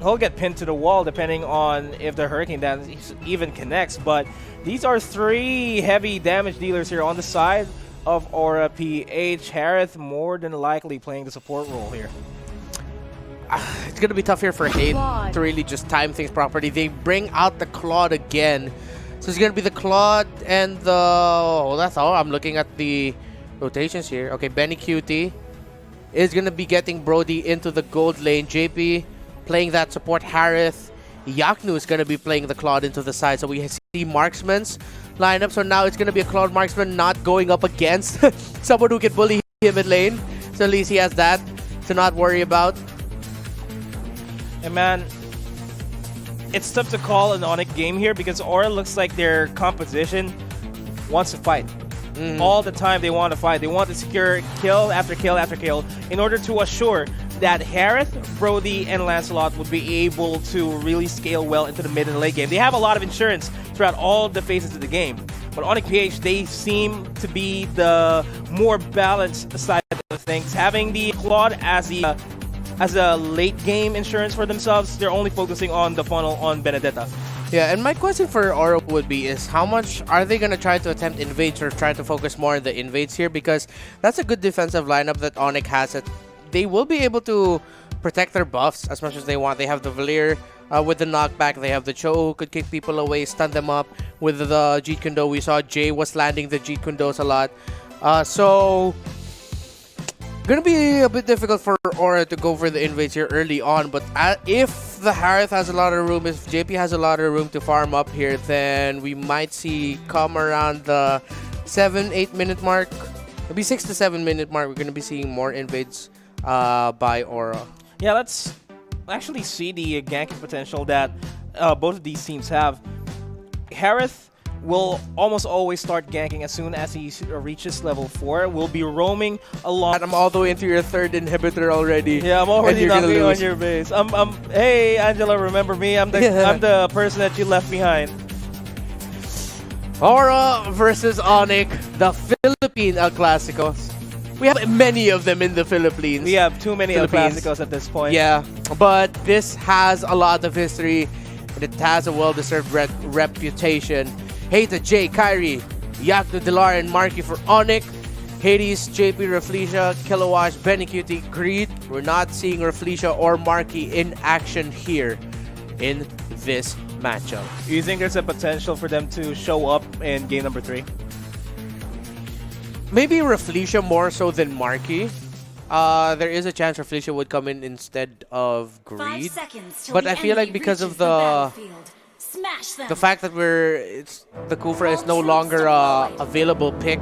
he'll get pinned to the wall depending on if the Hurricane Dance even connects. But these are 3 heavy damage dealers here on the side of Aura PH. Harith more than likely playing the support role here. It's going to be tough here for Hate to really just time things properly. They bring out the Claude again. So it's going to be the Claude and the... Oh, that's all. I'm looking at the rotations here. Okay, Benny QT is going to be getting Brody into the gold lane. JP playing that support. Harith. Yaknu is going to be playing the Claude into the side. So we see Marksman's lineup. So now it's going to be a Claude Marksman not going up against someone who can bully him in lane. So at least he has that to not worry about. And man, it's tough to call an ONIC game here because Aura looks like their composition wants to fight. All the time they want to fight. They want to secure kill after kill after kill in order to assure that Harith, Brody, and Lancelot would be able to really scale well into the mid and late game. They have a lot of insurance throughout all the phases of the game. But ONIC PH, they seem to be the more balanced side of things. Having the Claude as a late game insurance for themselves, they're only focusing on the funnel on Benedetta. Yeah, and my question for Aura would be is how much are they going to try to attempt invades or try to focus more on the invades here? Because that's a good defensive lineup that ONIC has. They will be able to protect their buffs as much as they want. They have the Valir with the knockback. They have the Cho who could kick people away, stun them up. With the Jeet Kune Do, we saw Jay was landing the Jeet Kune Dos a lot. So... gonna be a bit difficult for Aura to go for the invades here early on, but if the Harith has a lot of room, if JP has a lot of room to farm up here, then we might see come around the 7-8 minute mark, maybe 6 to 7 minute mark, we're gonna be seeing more invades by Aura. Yeah, let's actually see the ganking potential that both of these teams have. Harith will almost always start ganking as soon as he reaches level 4. We'll be roaming along. I'm all the way into your 3rd inhibitor already. Yeah, I'm already knocking on your base. Hey, Angela, remember me? I'm the person that you left behind. Aura versus ONIC, the Philippine El Classicos. We have many of them in the Philippines. We have too many El Classicos at this point. Yeah, but this has a lot of history and it has a well-deserved reputation. Heta, Jay, Kyrie, Yaknu, Dilar, and Marky for ONIC. Hades, JP, Reflecia, Kilowash, Benny QT, Greed. We're not seeing Reflecia or Marky in action here in this matchup. Do you think there's a potential for them to show up in game number 3? Maybe Reflecia more so than Marky. There is a chance Reflecia would come in instead of Greed. But I feel like because of the fact that the Kufra is no longer available pick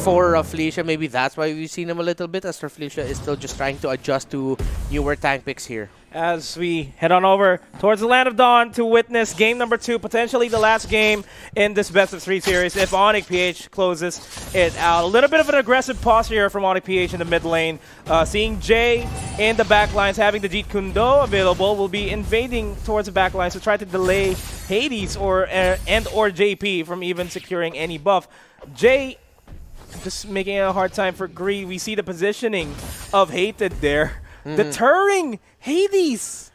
for Reflecia, maybe that's why we've seen him a little bit, as Reflecia is still just trying to adjust to newer tank picks here. As we head on over towards the Land of Dawn to witness game number 2, potentially the last game in this best of 3 series if ONIC PH closes it out. A little bit of an aggressive posture here from ONIC PH in the mid lane. Seeing Jay in the back lines, having the Jeet Kune Do available, will be invading towards the back lines to try to delay Hades or JP from even securing any buff. Jay just making it a hard time for Greed. We see the positioning of Hated there. Deterring Hades.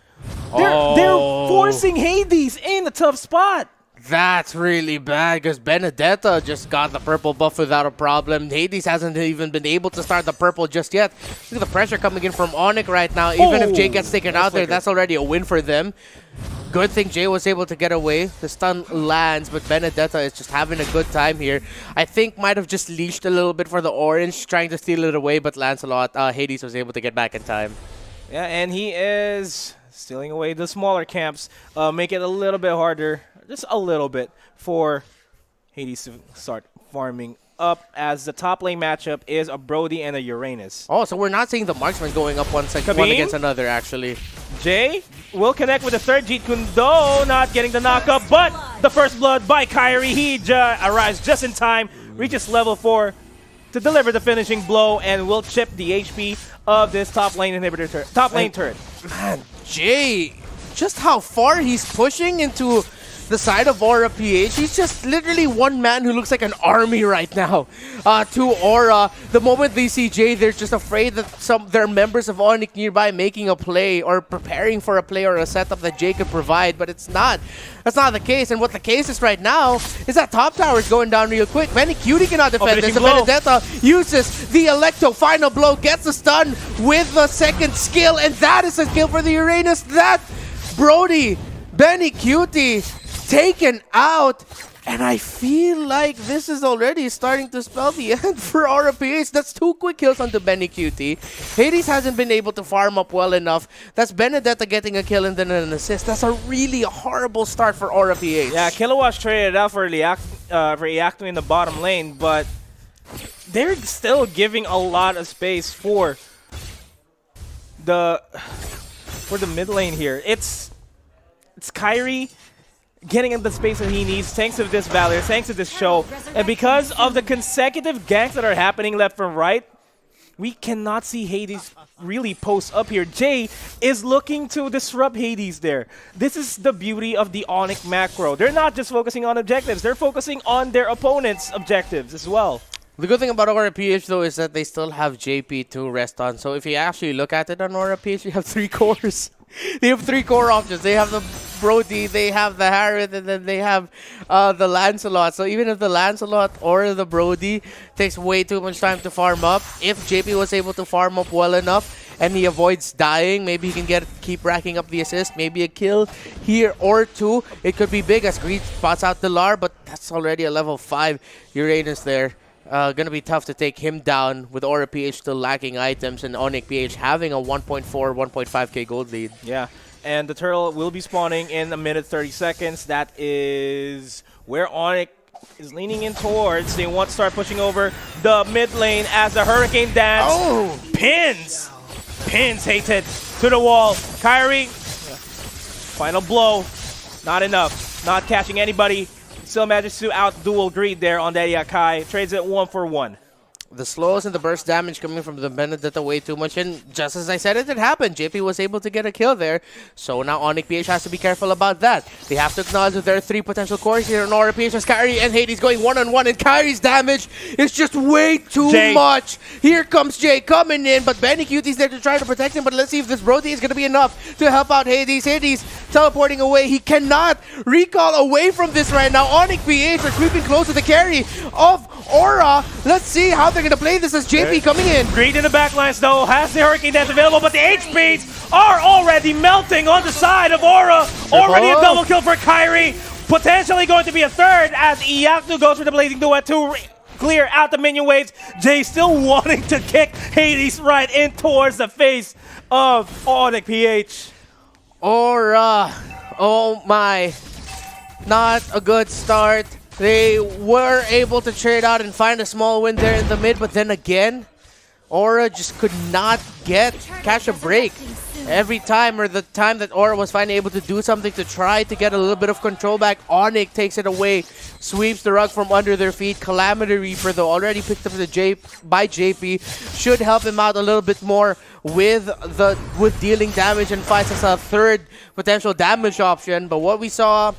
They're forcing Hades in a tough spot. That's really bad because Benedetta just got the purple buff without a problem. Hades hasn't even been able to start the purple just yet. Look at the pressure coming in from ONIC right now. Even if Jay gets taken out there, that's already a win for them. Good thing Jay was able to get away. The stun lands, but Benedetta is just having a good time here. I think might have just leashed a little bit for the orange, trying to steal it away, but Lancelot, Hades was able to get back in time. Yeah, and he is stealing away the smaller camps, make it a little bit harder, just a little bit, for Hades to start farming up, as the top lane matchup is a Brody and a Uranus. Oh, so we're not seeing the marksman going up one against another, actually. Jay will connect with the 3rd Jeet Kune Do, not getting the knockup, but the first blood by Kyrie. He arrives just in time, reaches level 4 to deliver the finishing blow, and will chip the HP of this top lane inhibitor, top lane turret. Man, Jay, just how far he's pushing into the side of Aura PH, he's just literally one man who looks like an army right now to Aura. The moment they see Jay, they're just afraid that there are members of ONIC nearby making a play or preparing for a play or a setup that Jay could provide, but it's not. That's not the case, and what the case is right now is that top tower is going down real quick. Benny Cutie cannot defend this. Benedetta uses the Electo, final blow, gets the stun with the second skill, and that is a kill for the Uranus. That Brody, Benny Cutie taken out. And I feel like this is already starting to spell the end for Aura PH. That's 2 quick kills onto Benny Cutie. Hades hasn't been able to farm up well enough. That's Benedetta getting a kill and then an assist. That's a really horrible start for Aura PH. Yeah, Kilowatt traded out for Iacto in the bottom lane, but they're still giving a lot of space for the mid lane here. It's Kyrie getting in the space that he needs thanks to this Valor, thanks to this show. And because of the consecutive ganks that are happening left from right, we cannot see Hades really post up here. Jay is looking to disrupt Hades there. This is the beauty of the ONIC macro. They're not just focusing on objectives, they're focusing on their opponent's objectives as well. The good thing about Aura PH though is that they still have JP to rest on. So if you actually look at it on Aura PH, you have 3 cores. They have 3 core options. They have the Brody, they have the Harith, and then they have the Lancelot. So even if the Lancelot or the Brody takes way too much time to farm up, if JP was able to farm up well enough and he avoids dying, maybe he can keep racking up the assist, maybe a kill here or 2. It could be big as Greed spots out Delar, but that's already a level 5 Uranus there. Gonna be tough to take him down with Aura PH still lacking items and ONIC PH having a 1.4, 1.5k gold lead. Yeah, and the turtle will be spawning in a minute 30 seconds. That is where ONIC is leaning in towards. They want to start pushing over the mid lane as the Hurricane Dance pins Hated to the wall. Kyrie, final blow, not enough, not catching anybody. Still manages to out-duel Greed there on that Yakai. Trades it 1 for 1. The slows and the burst damage coming from the Benedetta way too much, and just as I said it happened. JP was able to get a kill there, so now ONIC PH has to be careful about that. They have to acknowledge that there are 3 potential cores here on Aura PH as Kyrie and Hades going one-on-one, and Kyrie's damage is just way too much. Here comes Jay coming in, but Benny Cutie's there to try to protect him, but let's see if this Brody is going to be enough to help out Hades. Hades teleporting away. He cannot recall away from this right now. ONIC PH are creeping close to the carry of Aura. Let's see how they're going to play this as JP coming in. Greed in the backlines though, has the Hurricane Dance available, but the HPs are already melting on the side of Aura. Already a double kill for Kyrie. Potentially going to be a third as Iacto goes for the Blazing Duet to clear out the minion waves. Jay still wanting to kick Hades right in towards the face of ONIC PH. Aura, oh my, not a good start. They were able to trade out and find a small win there in the mid, but then again, Aura just could not catch a break. Every time, or the time that Aura was finally able to do something to try to get a little bit of control back, ONIC takes it away, sweeps the rug from under their feet. Calamity Reaper, though, already picked up by JP, should help him out a little bit more with dealing damage and fights as a third potential damage option. But what we saw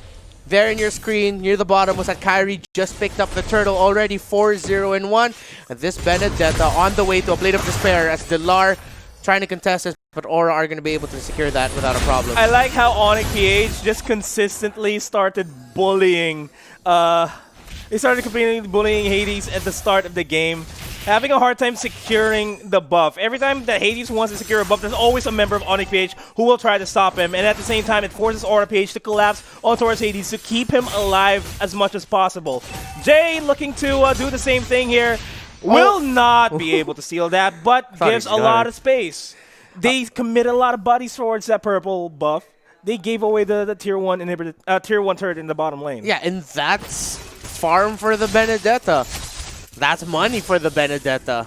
there in your screen near the bottom was that Kyrie just picked up the turtle, already 4-0-1. And this Benedetta on the way to a Blade of Despair as Delar trying to contest it, but Aura are going to be able to secure that without a problem. I like how ONIC PH just consistently started bullying. They started completely bullying Hades at the start of the game, having a hard time securing the buff. Every time that Hades wants to secure a buff, there's always a member of ONIC PH who will try to stop him, and at the same time, it forces Aura PH to collapse on towards Hades to keep him alive as much as possible. Jay looking to do the same thing here. Will not be able to steal that, but gives a lot of space. They commit a lot of bodies towards that purple buff. They gave away the tier 1 tier 1 turret in the bottom lane. Yeah, and that's farm for the Benedetta. That's money for the Benedetta.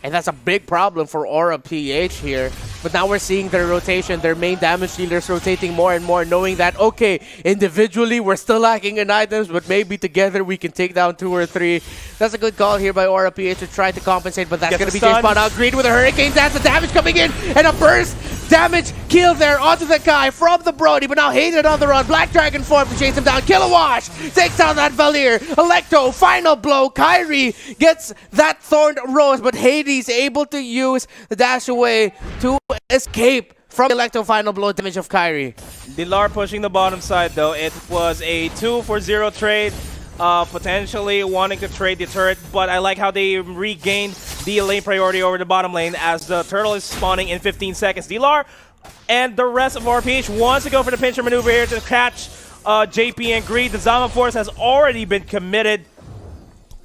And that's a big problem for Aura PH here. But now we're seeing their rotation, their main damage dealers rotating more and more, knowing that, okay, individually we're still lacking in items, but maybe together we can take down 2 or 3. That's a good call here by Aura PH to try to compensate, but that's going to be Jay spawned out. Greed with a Hurricane Dance, the damage coming in, and a burst damage, kill there onto the guy from the Brody, but now Hayden on the run. Black Dragon form to chase him down. Kilowash takes down that Valir. Electro, final blow. Kyrie gets that Thorned Rose, but Hades able to use the dash away to escape from Electro final blow damage of Kyrie. Dilar pushing the bottom side though. It was a 2-for-0 trade. Potentially wanting to trade the turret, but I like how they regained the lane priority over the bottom lane as the turtle is spawning in 15 seconds. Dilar and the rest of RPH wants to go for the pincher maneuver here to catch JP and Greed. The Zama Force has already been committed.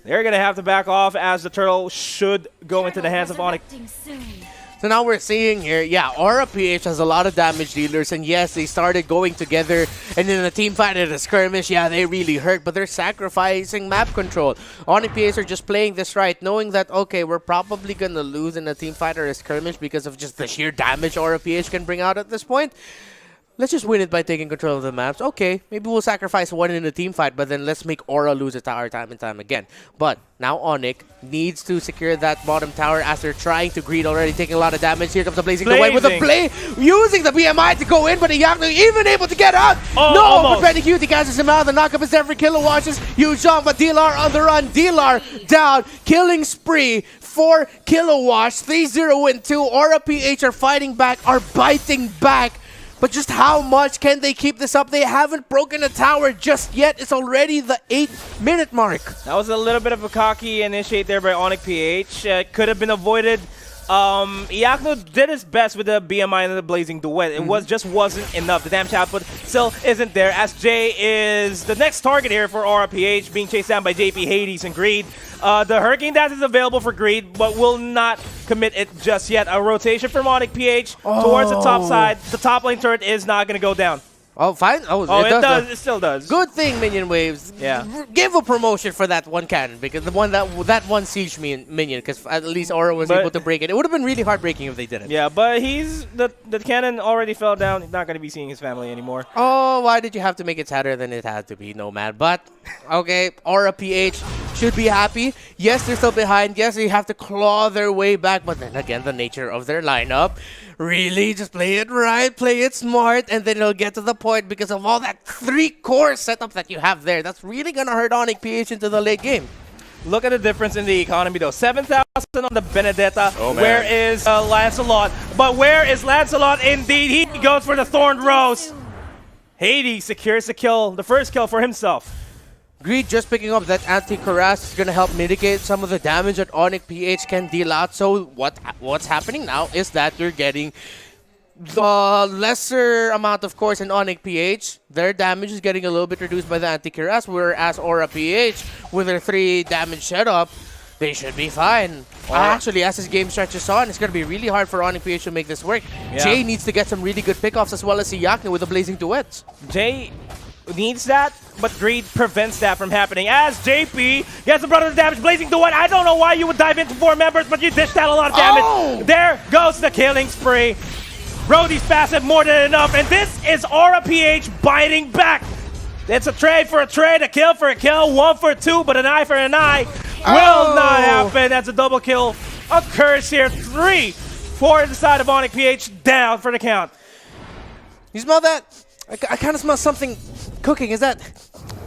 They're going to have to back off as the turtle should go into the hands of ONIC. So now we're seeing here, yeah, Aura PH has a lot of damage dealers, and yes, they started going together, and in a team fight at a skirmish, yeah, they really hurt, but they're sacrificing map control. ONIC PH are just playing this right, knowing that, okay, we're probably gonna lose in a team fight or a skirmish because of just the sheer damage Aura PH can bring out at this point. Let's just win it by taking control of the maps. Okay, maybe we'll sacrifice one in a team fight, but then let's make Aura lose a tower time and time again. But now ONIC needs to secure that bottom tower as they're trying to greed already, taking a lot of damage. Here comes the Blazing Away with a play, using the BMI to go in, but Iyakno even able to get out. Oh, no, almost. but Penny catches him out. The knockup is there for Kilowatches. Huge jump, but Dilar on the run. Dilar down, killing spree for Kilowatt. 3-0 win 2. Aura PH are fighting back, are biting back. But just how much can they keep this up? They haven't broken a tower just yet. It's already the 8-minute mark. That was a little bit of a cocky initiate there by ONIC PH. Could have been avoided. Iyakno did his best with the BMI and the Blazing Duet. It wasn't enough. The damage output still isn't there, as Jay is the next target here for Aura PH, being chased down by JP, Hades, and Greed. The Hurricane Dash is available for Greed, but will not commit it just yet. A rotation from ONIC PH towards the top side. The top lane turret is not going to go down. Oh, fine. Oh, it does. It still does. Good thing, Minion Waves. Yeah. Give a promotion for that one cannon, because the one that one siege minion, because at least Aura was able to break it. It would have been really heartbreaking if they didn't. Yeah, but the cannon already fell down. He's not going to be seeing his family anymore. Oh, why did you have to make it sadder than it had to be, Nomad? But okay, Aura PH should be happy. Yes, they're still behind. Yes, they have to claw their way back. But then again, the nature of their lineup. Really, just play it right, play it smart, and then it'll get to the point because of all that 3-core setup that you have there. That's really going to hurt ONIC PH into the late game. Look at the difference in the economy, though. 7,000 on the Benedetta. Oh, where is Lancelot? But where is Lancelot? Indeed, he goes for the Thorned Rose. Hades secures the kill, the first kill for himself. Greed just picking up that anti-Cuirass is going to help mitigate some of the damage that ONIC PH can deal out. So what's happening now is that you're getting the lesser amount of cores in ONIC PH. Their damage is getting a little bit reduced by the anti-Cuirass, whereas Aura PH, with their 3 damage setup, they should be fine. Actually, as this game stretches on, it's going to be really hard for ONIC PH to make this work. Yeah. Jay needs to get some really good pickoffs, as well as Iyakno with the Blazing Duets. Jay needs that, but Greed prevents that from happening as JP gets a brunt of the damage. Blazing Duet. I don't know why you would dive into 4 members, but you dished out a lot of damage. Oh! There goes the killing spree. Brody's passive more than enough, and this is Aura PH biting back. It's a trade for a trade, a kill for a kill, 1 for 2, but an eye for an eye will not happen. That's a double kill occurs here. 3 for the side of ONIC PH, down for the count. You smell that? I kind of smell something cooking. Is that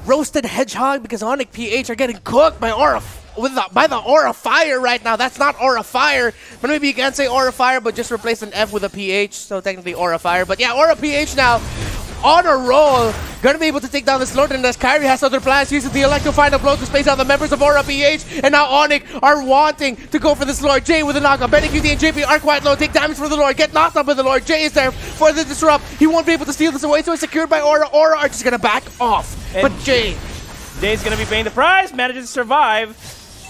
roasted hedgehog? Because ONIC PH are getting cooked by by the Aura Fire right now. That's not Aura Fire, but maybe you can't say Aura Fire, but just replace an F with a PH, so technically Aura Fire. But yeah, Aura PH now on a roll, gonna be able to take down this Lord, and as Kyrie has other plans, uses the Electro final blow to space out the members of Aura PH, and now ONIC are wanting to go for this Lord. Jay with a knockup. Benny QT and JP are quite low, take damage for the Lord, get knocked up with the Lord. Jay is there for the disrupt. He won't be able to steal this away, so it's secured by Aura. Aura are just gonna back off. And but Jay's gonna be paying the price, manages to survive.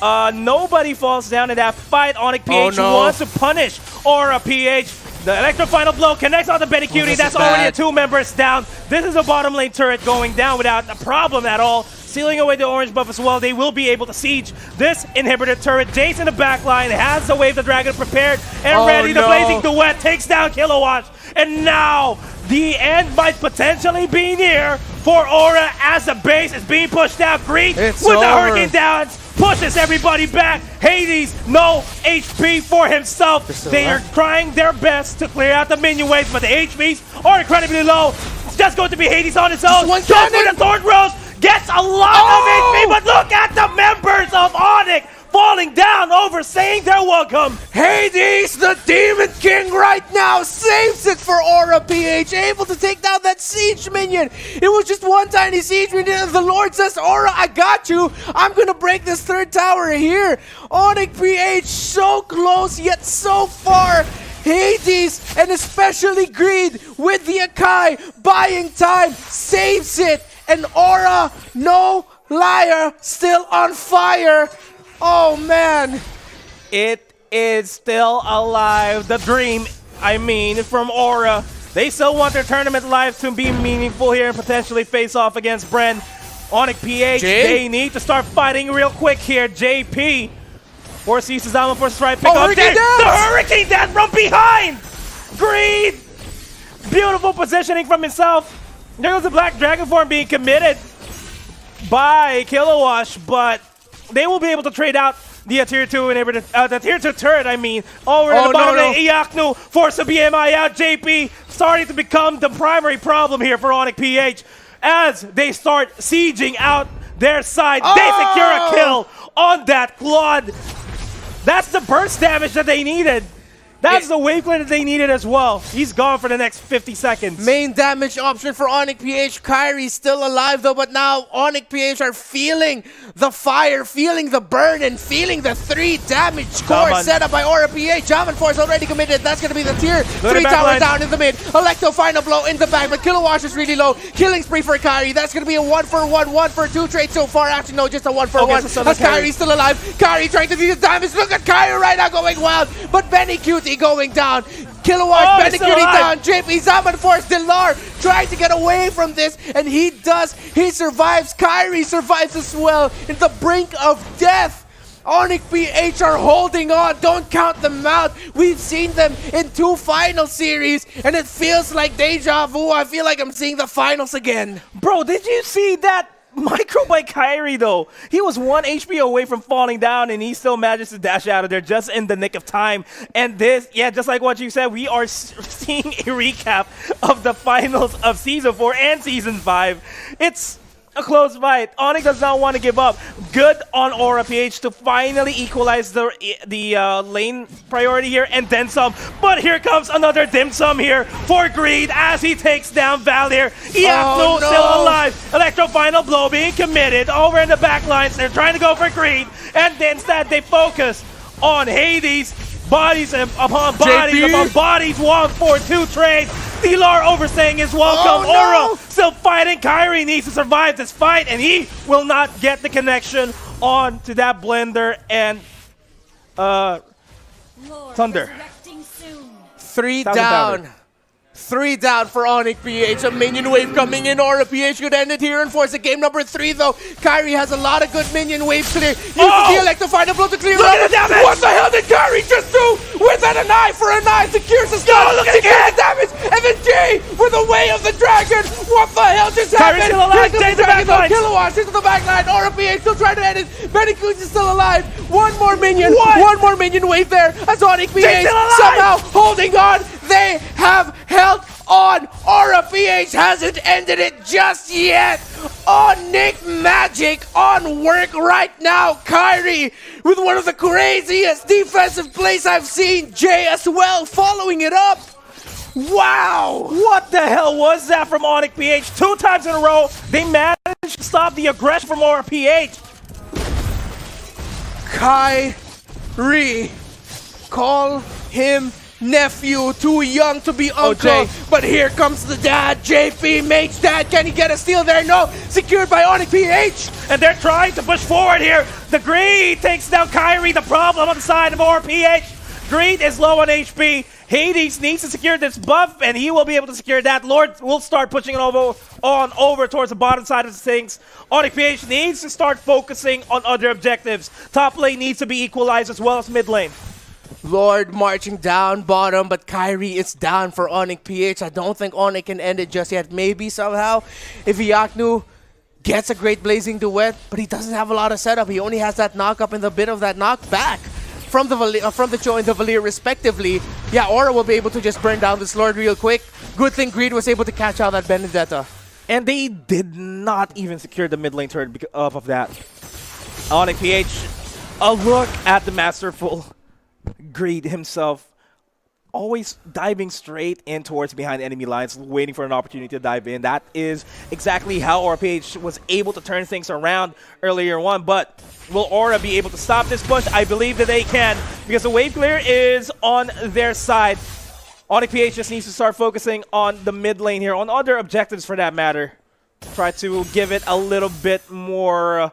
Nobody falls down in that fight. ONIC PH wants to punish Aura PH. The Electro final blow connects on the Betty Cutie. That's already 2 members down. This is a bottom lane turret going down without a problem at all. Sealing away the orange buff as well. They will be able to siege this inhibitor turret. Jace in the back line has the Wave the Dragon prepared and ready. The Blazing Duet takes down Kilowatt. And now the end might potentially be near for Aura as the base is being pushed out. Greed with the Hurricane downs pushes everybody back. Hades, no HP for himself. They are trying their best to clear out the minion waves, but the HPs are incredibly low. It's just going to be Hades on his own. Goes for the Thorn Rose, gets a lot of HP, but look at the members of ONIC falling down over saying they're welcome. Hades, the Demon King right now, saves it for Aura PH, able to take down that siege minion. It was just one tiny siege minion, and the Lord says, Aura, I got you. I'm gonna break this third tower here. ONIC PH so close, yet so far. Hades, and especially Greed, with the Akai, buying time, saves it. And Aura, no liar, still on fire. Oh man, it is still alive. The dream, I mean, from Aura. They still want their tournament lives to be meaningful here and potentially face off against Bren. ONIC PH, they need to start fighting real quick here. JP forces Suzama for strike pick up there. The Hurricane Dance from behind! Greed! Beautiful positioning from himself. There goes the Black Dragon form being committed by Kilowash, but they will be able to trade out the tier 2 inhibitor, the tier 2 turret, I mean. Over at the bottom lane, Iaknu force a BMI out. JP starting to become the primary problem here for ONIC PH as they start sieging out their side. They secure a kill on that Claude. That's the burst damage that they needed. That's the wave clear that they needed as well. He's gone for the next 50 seconds. Main damage option for ONIC PH. Kyrie still alive though, but now ONIC PH are feeling the fire, feeling the burn, and feeling the 3 damage core set up by Aura PH. Javan Force already committed. That's going to be the tier 3 tower down in the mid. Electo final blow in the back, but Kilowash is really low. Killing spree for Kyrie. That's going to be a 1-for-1, 1-for-2 trade so far. Actually, no, just a 1-for-1. So as Kyrie's still alive. Kyrie trying to do the damage. Look at Kyrie right now going wild, but Benny Cutie going down. Kilowatt, Benny Cutie down. JP, Zaman Force, Dilar trying to get away from this, and he does. He survives. Kyrie survives as well in the brink of death. ONIC PH are holding on. Don't count them out. We've seen them in 2 final series, and it feels like deja vu. I feel like I'm seeing the finals again. Bro, did you see that micro by Kyrie though? He was 1 HP away from falling down, and he still manages to dash out of there just in the nick of time. And this, yeah, just like what you said, we are seeing a recap of the finals of Season 4 and Season 5. It's a close fight. ONIC does not want to give up. Good on Aura PH to finally equalize the lane priority here, and then some. But here comes another dim sum here for Greed as he takes down Valir. Iaknu still alive. Electro final blow being committed over in the back lines. They're trying to go for Greed, and instead they focus on Hades. Bodies upon bodies upon bodies. 1-4-2 trade. Dilar overstaying his welcome. Aura still fighting. Kyrie needs to survive this fight, and he will not get the connection on to that blender and Thunder. 3 down. 3 down for ONIC PH. A minion wave coming in. Aura PH could end it here and force it. Game number 3 though. Kyrie has a lot of good minion waves clear. Uses the Electro final blow to clear out. What the hell did Kyrie just do? With that an eye for an eye. Secures the stun. Secures the damage. And then Jay with the way of the dragon. What the hell just happened? Kyrie's still alive. Jay's the back line. Kilowatt into the back line. Aura PH still trying to end it. Benny Cooch is still alive. One more minion. One more minion wave there. As ONIC PH somehow holding on. They have held on. Aura PH hasn't ended it just yet. ONIC Magic on work right now. Kyrie with one of the craziest defensive plays I've seen. Jay as well following it up. Wow. What the hell was that from ONIC PH? 2 times in a row, they managed to stop the aggression from Aura PH. Kyrie. Call him nephew, too young to be uncle, but here comes the dad. JP makes that. Can he get a steal there? No. Secured by ONIC PH. And they're trying to push forward here. The Greed takes down Kyrie, the problem on the side of RPH. Greed is low on HP. Hades needs to secure this buff, and he will be able to secure that. Lord will start pushing it over towards the bottom side of things. ONIC PH needs to start focusing on other objectives. Top lane needs to be equalized as well as mid lane. Lord marching down bottom, but Kyrie is down for ONIC PH. I don't think ONIC can end it just yet. Maybe somehow if Iaknu gets a great blazing duet, but he doesn't have a lot of setup. He only has that knock up and the bit of that knockback from the Cho and the Valier respectively. Yeah, Aura will be able to just burn down this Lord real quick. Good thing Greed was able to catch out that Benedetta. And they did not even secure the mid lane turret because of that. ONIC PH, a look at the masterful Greed himself, always diving straight in towards behind enemy lines, waiting for an opportunity to dive in. That is exactly how RPH was able to turn things around earlier on. But will Aura be able to stop this push? I believe that they can, because the wave clear is on their side. ONIC PH just needs to start focusing on the mid lane here, on other objectives for that matter. Try to give it a little bit more of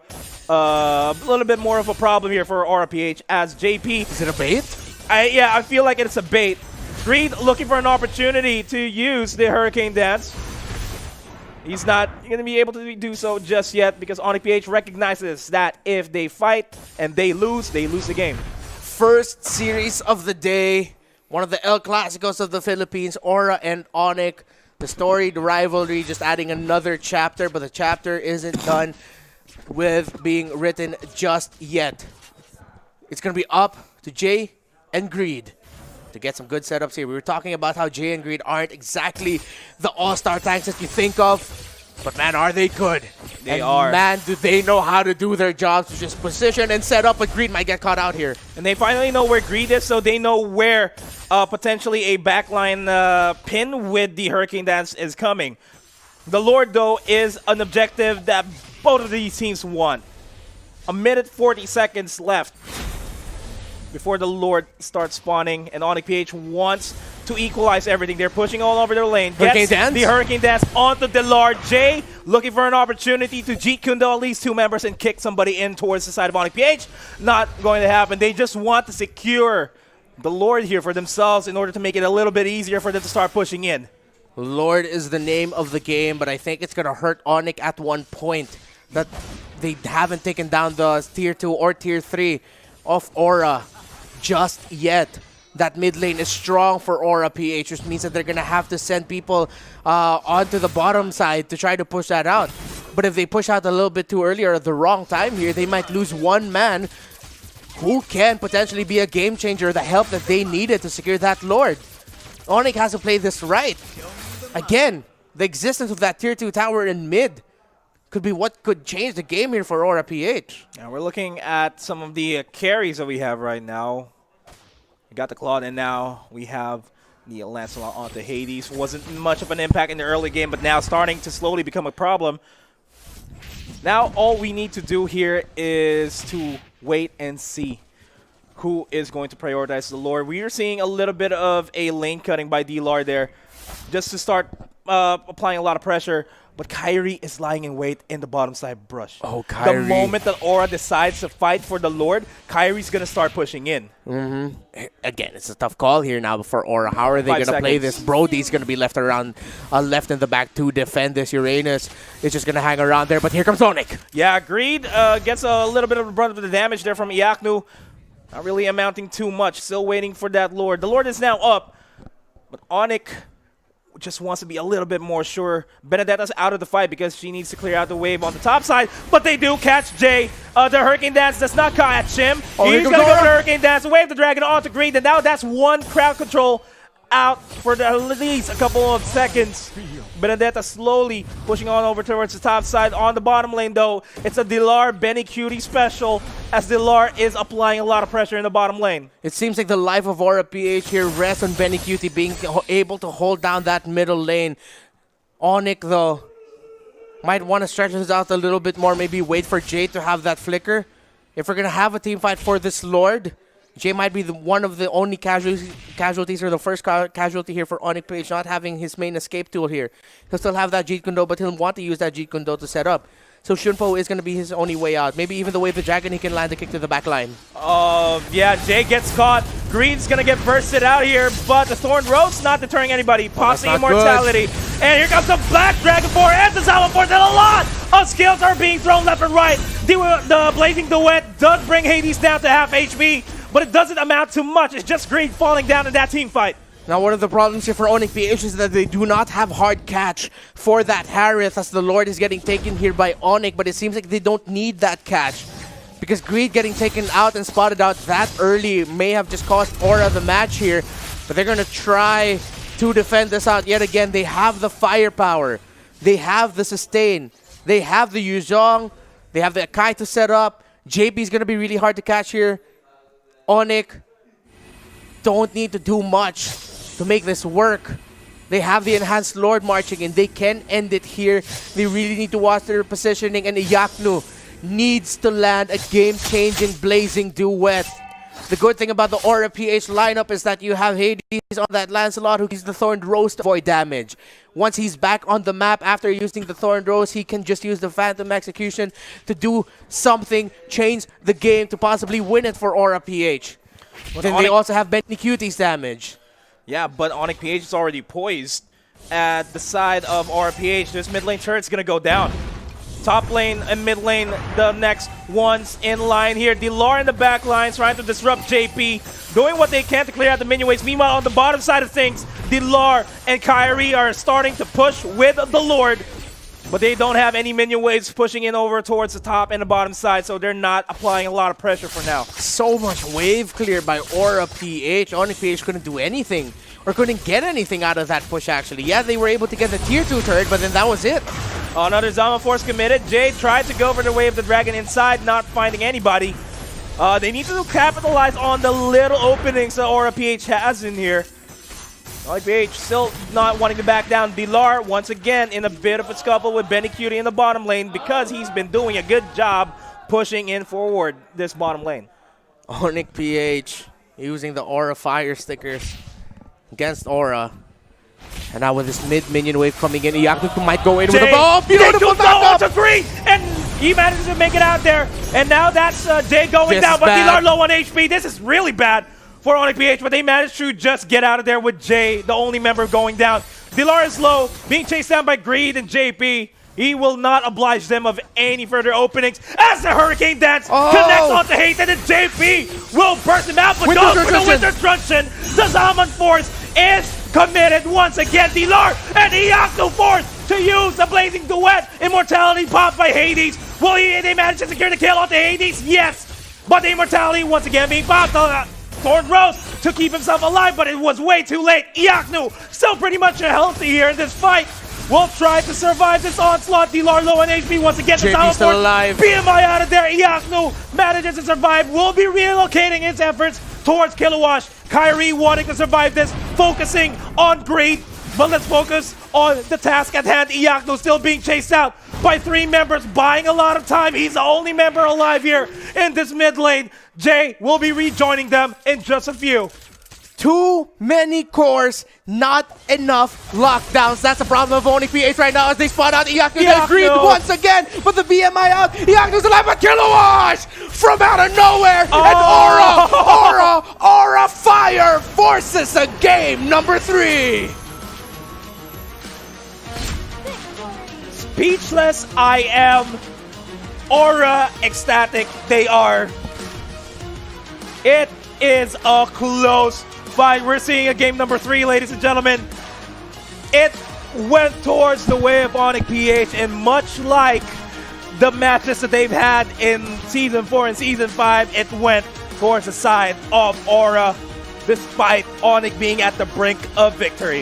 a problem here for RPH as JP. Is it a bait? Yeah, I feel like it's a bait. Greed looking for an opportunity to use the Hurricane Dance. He's not going to be able to do so just yet because ONIC PH recognizes that if they fight and they lose the game. First series of the day. One of the El Clásicos of the Philippines, Aura and ONIC. The story, the rivalry, just adding another chapter, but the chapter isn't done with being written just yet. It's going to be up to Jay and Greed to get some good setups here. We were talking about how Jay and Greed aren't exactly the all-star tanks that you think of, but man, are they good. They are. Man, do they know how to do their jobs to just position and set up, but Greed might get caught out here. And they finally know where Greed is, so they know where potentially a backline pin with the Hurricane Dance is coming. The Lord, though, is an objective that both of these teams want. 1:40 seconds left before the Lord starts spawning, and ONIC PH wants to equalize everything. They're pushing all over their lane. Hurricane Dance? The Hurricane Dance onto the Lord. Jay looking for an opportunity to Jeet Kundo at least 2 members and kick somebody in towards the side of ONIC PH. Not going to happen. They just want to secure the Lord here for themselves in order to make it a little bit easier for them to start pushing in. Lord is the name of the game, but I think it's going to hurt ONIC at one point that they haven't taken down the Tier 2 or Tier 3 of Aura just yet. That mid lane is strong for Aura PH, which means that they're going to have to send people onto the bottom side to try to push that out. But if they push out a little bit too early or at the wrong time here, they might lose one man who can potentially be a game changer, the help that they needed to secure that Lord. ONIC has to play this right. Again, the existence of that Tier 2 tower in mid could be what could change the game here for Aura PH. Now we're looking at some of the carries that we have right now. We got the Claude, and now we have the Lancelot onto Hades. Wasn't much of an impact in the early game, but now starting to slowly become a problem. Now all we need to do here is to wait and see who is going to prioritize the Lord. We are seeing a little bit of a lane cutting by D-Lord there just to start applying a lot of pressure. But Kyrie is lying in wait in the bottom side brush. Oh, Kyrie. The moment that Aura decides to fight for the Lord, Kyrie's going to start pushing in. Again, it's a tough call here now for Aura. How are they going to play this? Brody's going to be left around, left in the back to defend this. Uranus is just going to hang around there, but here comes ONIC. Yeah, Greed gets a little bit of the brunt of the damage there from Iaknu. Not really amounting too much. Still waiting for that Lord. The Lord is now up, but ONIC just wants to be a little bit more sure. Benedetta's out of the fight because she needs to clear out the wave on the top side, but they do catch Jay. The Hurricane Dance does not catch him. He's going to go for the Hurricane Dance, wave the dragon onto Greed, and now that's one crowd control out for at least a couple of seconds. Benedetta slowly pushing on over towards the top side. On the bottom lane, though, it's a Dilar Benny Cutie special, as Dilar is applying a lot of pressure in the bottom lane. It seems like the life of Aura PH here rests on Benny Cutie being able to hold down that middle lane. ONIC, though, might want to stretch this out a little bit more, maybe wait for Jay to have that flicker. If we're going to have a team fight for this Lord, Jay might be one of the only casualties or the first casualty here for ONIC PH, not having his main escape tool here. He'll still have that Jeet Kundo, but he'll want to use that Jeet Kundo to set up. So Shunpo is going to be his only way out. Maybe even the way the dragon, he can land a kick to the back line. Yeah, Jay gets caught. Green's going to get bursted out here, but the Thorn Rope's not deterring anybody. Posse Immortality. Good. And here comes the Black Dragon 4 and the Salmon Force, and a lot of skills are being thrown left and right. The Blazing Duet does bring Hades down to half HP. but it doesn't amount to much. It's just Greed falling down in that team fight. Now, one of the problems here for ONIC PH is that they do not have hard catch for that Harith, as the Lord is getting taken here by ONIC, but it seems like they don't need that catch. Because Greed getting taken out and spotted out that early may have just cost Aura the match here, but they're going to try to defend this out yet again. They have the firepower. They have the sustain. They have the Yuzhong. They have the Akai to set up. JP is going to be really hard to catch here. ONIC don't need to do much to make this work. They have the Enhanced Lord marching and they can end it here. They really need to watch their positioning, and Iyaknu needs to land a game-changing blazing duet. The good thing about the Aura PH lineup is that you have Hades on that Lancelot, who uses the Thorned Rose to avoid damage. Once he's back on the map after using the Thorned Rose, he can just use the Phantom Execution to do something, change the game to possibly win it for Aura PH. Then they also have Benny Cutie's damage. Yeah, but ONIC PH is already poised at the side of Aura PH. This mid lane turret's going to go down. Top lane and mid lane, the next ones in line here. Dilar in the back line trying to disrupt JP, doing what they can to clear out the minion waves. Meanwhile, on the bottom side of things, Dilar and Kyrie are starting to push with the Lord, but they don't have any minion waves pushing in over towards the top and the bottom side, so they're not applying a lot of pressure for now. So much wave clear by Aura PH. ONIC PH couldn't do anything, or couldn't get anything out of that push, actually. Yeah, they were able to get the tier 2 turret, but then that was it. Another Zama Force committed. Jade tried to go for the Way of the Dragon inside, not finding anybody. They need to capitalize on the little openings that Aura PH has in here. ONIC PH still not wanting to back down. Dilar, once again, in a bit of a scuffle with Benny Cutie in the bottom lane because he's been doing a good job pushing in forward this bottom lane. ONIC PH using the Aura Fire stickers against Aura. And now with this mid-minion wave coming in, Iyaknu might go in with a bomb. Beautiful back up! Agree! And he manages to make it out there. And now that's Jay going down, but Dilar low on HP. This is really bad for ONIC PH, but they managed to just get out of there with Jay, the only member going down. Dilar is low, being chased down by Greed and JP. He will not oblige them of any further openings as the Hurricane Dance connects onto Hate, and then JP will burst him out, but goes for the Winter Destruction. The Zaman Force is committed once again. Dilar and Iyaknu forced to use the Blazing Duet. Immortality popped by Hades. Will they manage to secure the kill onto Hades? Yes, but the Immortality once again being popped. Thorned Rose to keep himself alive, but it was way too late. Iyaknu still pretty much healthy here in this fight. Will try to survive this onslaught. Dilar low on HP once again. JP's still alive. BMI out of there. Iyaknu manages to survive. Will be relocating his efforts towards Kilowash. Kyrie wanting to survive this, focusing on Greed. But let's focus on the task at hand. Iyaknu still being chased out by 3 members, buying a lot of time. He's the only member alive here in this mid lane. Jay will be rejoining them in just a few. Too many cores, not enough lockdowns. That's the problem of ONIC PH right now as they spot out Iyaknu. Greed once again, but the BMI out. Iyaknu's alive, but Kilowash from out of nowhere. And Aura Fire forces a game number 3. Speechless I am. Aura ecstatic they are. It is a close fight. We're seeing a game number 3, ladies and gentlemen. It went towards the way of ONIC PH, and much like the matches that they've had in Season 4 and Season 5, it went towards the side of Aura, despite ONIC being at the brink of victory.